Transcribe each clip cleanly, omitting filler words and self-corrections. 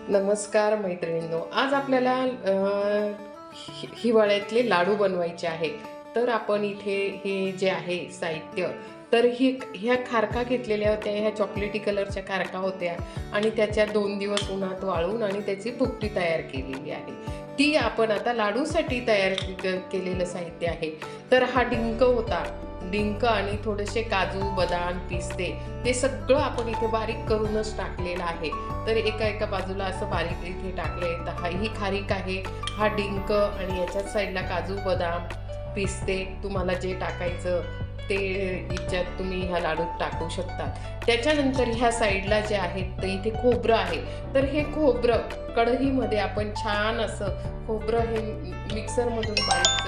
नमस्कार मैत्रिणींनो, आज आपल्याला हिवाळ्यातले लाडू बनवायचे आहे. तर आपण इथे हे जे आहे साहित्य, तर ह्या खारका घेतलेल्या होत्या. ह्या चॉकलेटी कलरच्या खारका होत्या आणि त्याच्या 2 दिवस उन्हात वाळून आणि त्याची भुकटी तयार केलेली आहे. ती आपण आता लाडूसाठी तयार केलेलं साहित्य आहे. तर हा डिंक होता, डिंक आणि थोडेसे काजू, बदाम, पिस्ते, ते सगळं आपण इथे बारीक करूनच टाकलेलं आहे. तर एका बाजूला असं बारीक इथे टाकले. तर ही खारीक आहे, हा डिंक आणि याच्याच साईडला काजू, बदाम, पिस्ते, तुम्हाला जे टाकायचं ते याच्यात तुम्ही ह्या लाडूत टाकू शकता. त्याच्यानंतर ह्या साईडला जे आहे तर इथे खोबरं आहे. तर हे खोबरं कढईमध्ये आपण छान असं खोबरं हे मिक्सरमधून बारीक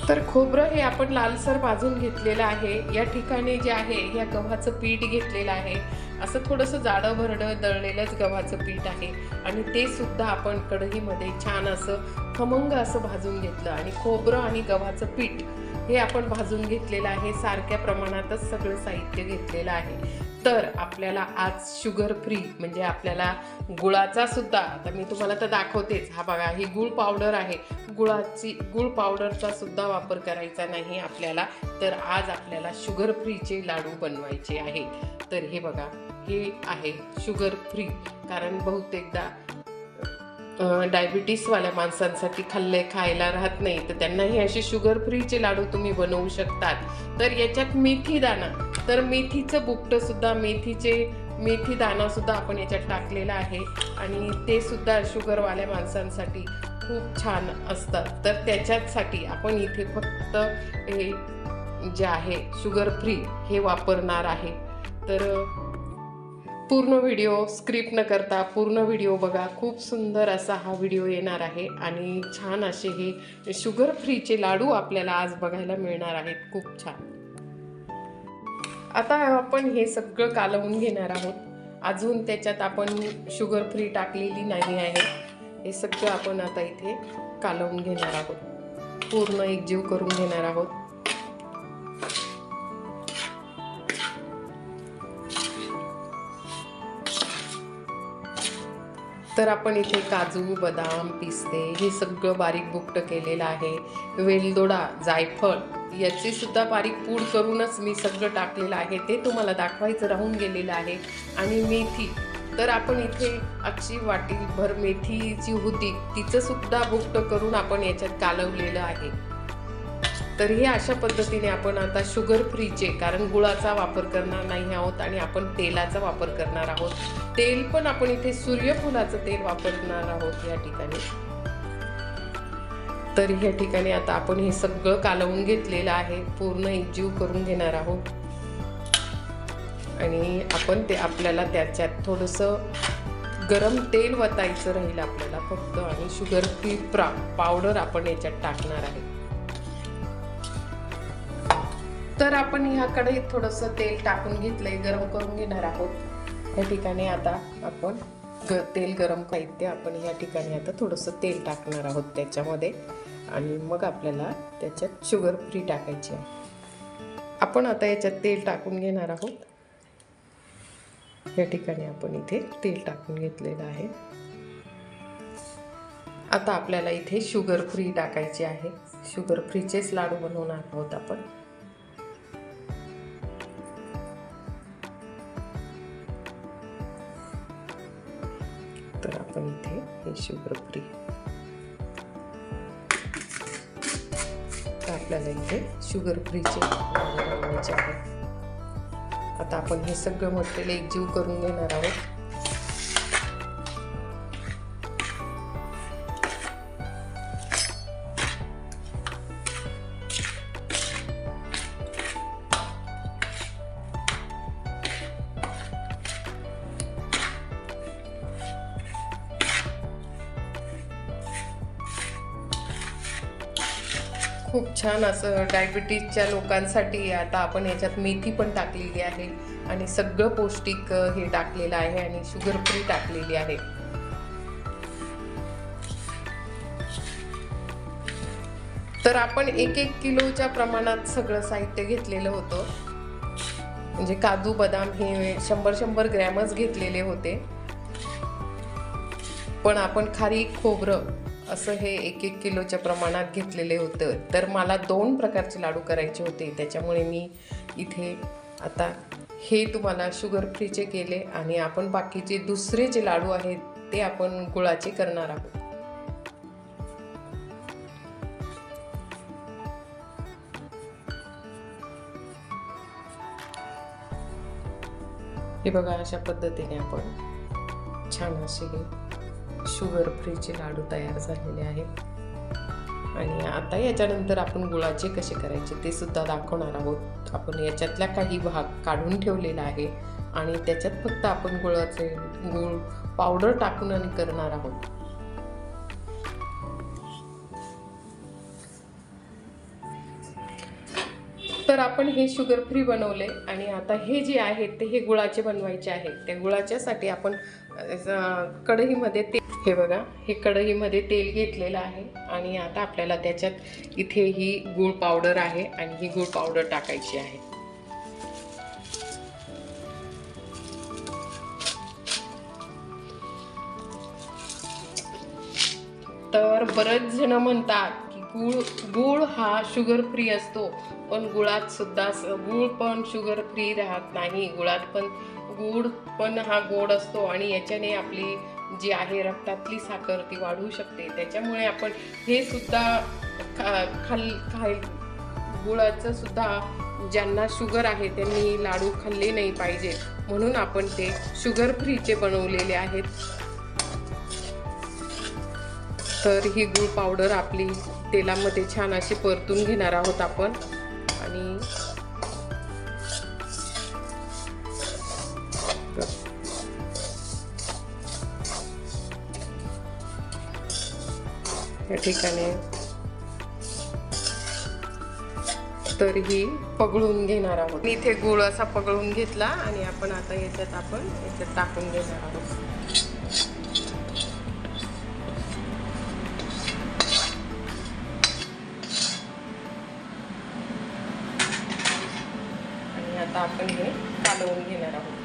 तर खोबरं हे आपण लालसर भाजून घेतलेलं आहे. या ठिकाणी जे आहे ह्या गव्हाचं पीठ घेतलेलं आहे. असं थोडंसं जाडं भरडं दळलेलंच गव्हाचं पीठ आहे आणि ते सुद्धा आपण कढईमध्ये छान असं खमंग असं भाजून घेतलं. आणि खोबरं आणि गव्हाचं पीठ हे आपण भाजून घेतलेलं आहे. सारख्या प्रमाणातच सगळं साहित्य घेतलेलं आहे. तर आपल्याला आज शुगर फ्री म्हणजे आपल्याला गुळाचा सुद्धा, आता मी तुम्हाला तर दाखवतेच, हा बघा ही गुळ पावडर आहे. गुळ पावडरचा सुद्धा वापर करायचा नाही आपल्याला. तर आज आपल्याला शुगर फ्रीचे लाडू बनवायचे आहे. तर हे बघा, हे आहे शुगर फ्री. कारण बहुतेकदा डायबिटीसवाल्या माणसांसाठी खायला राहत नाही, तर त्यांनाही असे शुगर फ्रीचे लाडू तुम्ही बनवू शकतात. तर याच्यात मेथी दाणा, तर मेथीचं बुकटं सुद्धा, मेथी दाणा सुद्धा आपण याच्यात टाकलेला आहे आणि ते सुद्धा शुगरवाल्या माणसांसाठी खूप छान असतात. तर त्याच्यासाठी आपण इथे फक्त हे जे आहे शुगर फ्री हे वापरणार आहे. तर पूर्ण व्हिडिओ स्क्रिप्ट न करता पूर्ण व्हिडिओ बघा. खूप सुंदर असा हा व्हिडिओ येणार आहे आणि छान असे हे शुगर फ्रीचे लाडू आपल्याला आज बघायला मिळणार आहेत. खूप छान. आता आपण हे सगळं कालवून घेणार आहोत. अजून त्याच्यात आपण शुगर फ्री टाकलेली नाही आहे. हे सगळं आपण आता इथे कालवून घेणार आहोत, पूर्ण एकजीव करून घेणार आहोत. तर आपण इथे काजू, बदाम, पिस्ते हे सगळं बारीक बुकटं केलेलं आहे. वेलदोडा, जायफळ याची सुद्धा बारीक पूड करूनच मी सगळं टाकलेलं आहे. ते तुम्हाला दाखवायचं राहून गेलेलं आहे. आणि मेथी, तर आपण इथे अक्षी वाटीभर मेथी जी होती तिचं सुद्धा बुकटं करून आपण याच्यात कालवलेलं आहे. तर हे अशा पद्धतीने आपण आता शुगर फ्रीचे, कारण गुळाचा वापर करणार नाही आहोत आणि आपण तेलाचा वापर करणार आहोत. तेल पण आपण इथे सूर्यफुलाचं तेल वापरणार आहोत या ठिकाणी. तर ह्या ठिकाणी आता आपण हे सगळं कालवून घेतलेलं आहे, पूर्ण एकजीव करून घेणार आहोत. आणि आपण ते आपल्याला त्याच्यात थोडंसं गरम तेल वतायचं राहील आपल्याला फक्त. आणि शुगर फ्री पावडर आपण याच्यात टाकणार आहे. तर आपण ह्या कढईत थोडंसं तेल टाकून घेतलंय, गरम करून घेणार आहोत. या ठिकाणी आता आपण तेल गरम साहित्य आपण या ठिकाणी आता थोडंसं तेल टाकणार आहोत त्याच्यामध्ये. आणि मग आपल्याला त्याच्यात शुगर फ्री टाकायची आहे. आपण आता याच्यात तेल टाकून घेणार आहोत. या ठिकाणी आपण इथे तेल टाकून घेतलेलं आहे. आता आपल्याला इथे शुगर फ्री टाकायची आहे. शुगर फ्रीचेच लाडू बनवणार आहोत आपण. तर आपण इथे हे शुगर फ्री, तर आपल्याला इथे शुगर फ्रीचे बनवायचे आहे. आता आपण हे सगळं मटेरियल एकजीव करून घेणार आहोत. खूप छान असं डायबिटीजच्या लोकांसाठी आता आपण याच्यात मेथी पण टाकलेली आहे आणि सगळं पौष्टिक हे टाकलेलं आहे आणि शुगर फ्री टाकलेली आहे. तर आपण 1-1 किलोच्या प्रमाणात सगळं साहित्य घेतलेलं होतं. म्हणजे काजू बदाम हे 100-100 ग्रॅमच घेतलेले होते. पण आपण खारीक खोबरं असं हे 1-1 किलोच्या प्रमाणात घेतलेले होतं. तर मला 2 प्रकारचे लाडू करायचे होते, त्याच्यामुळे मी इथे आता हे तुम्हाला शुगर फ्रीचे केले आणि आपण बाकीचे दुसरे जे लाडू आहेत ते आपण गुळाचे करणार आहोत. हे बघा, अशा पद्धतीने आपण छान असे शुगर फ्रीचे लाडू तयार झालेले आहेत. आणि आता याच्यानंतर आपण गुळाचे कसे करायचे ते सुद्धा दाखवणार आहोत. आपण याच्यातला काही भाग काढून ठेवलेला आहे आणि त्याच्यात फक्त आपण गुळ पावडर टाकून आणि करणार आहोत. तर आपण हे शुगर फ्री बनवले आणि आता हे जे आहेत ते हे गुळाचे बनवायचे आहेत. त्या गुळाच्यासाठी आपण कढईमध्ये हे बघा, हे कढईमध्ये तेल घेतलेलं आहे आणि आता आपल्याला त्याच्यात इथे ही गूळ पावडर आहे आणि ही गूळ पावडर टाकायची आहे. तर बरेच जण म्हणतात की गूळ हा शुगर फ्री असतो, पण गुळात सुद्धा गूळ पण शुगर फ्री राहत नाही. गूळ पण हा गोड असतो आणि याच्याने आपली जी आहे रक्तातली साखर ती वाढू शकते. त्याच्यामुळे आपण हे सुद्धा गुळाचं सुद्धा ज्यांना शुगर आहे त्यांनी लाडू खाल्ले नाही पाहिजे, म्हणून आपण ते शुगर फ्रीचे बनवलेले आहेत. तर ही गूळ पावडर आपली तेलामध्ये छान अशी परतून घेणार आहोत आपण. आणि या ठिकाणी तर ही पगळून घेणार आहोत. इथे गूळ असा पगळून घेतला आणि आपण आता याच्यात टाकून घेणार आहोत. आणि आता आपण हे कालवून घेणार आहोत.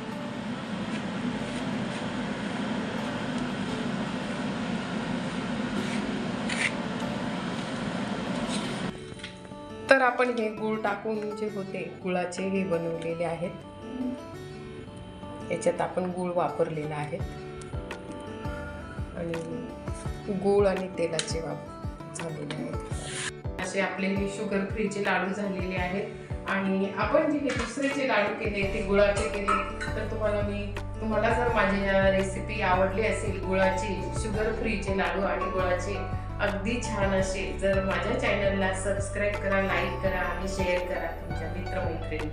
तर आपण हे गूळ टाकून जे होते गुळाचे हे बनवलेले आहेत. याच्यात आपण गूळ वापरलेला आहे आणि गूळ आणि तेलाचे वापर झालेले आहेत. असे आपले हे शुगर फ्रीचे लाडू झालेले आहेत. आणि आपण जे हे दुसरे जे लाडू केले ते गुळाचे केले, तर तुम्हाला जर माझी रेसिपी आवडली असेल गुळाची शुगर फ्रीचे लाडू आणि गुळाचे अगदी छान असे, जर माझ्या चॅनलला सबस्क्राईब करा, लाईक करा आणि शेअर करा तुमच्या मित्रमैत्रिणी.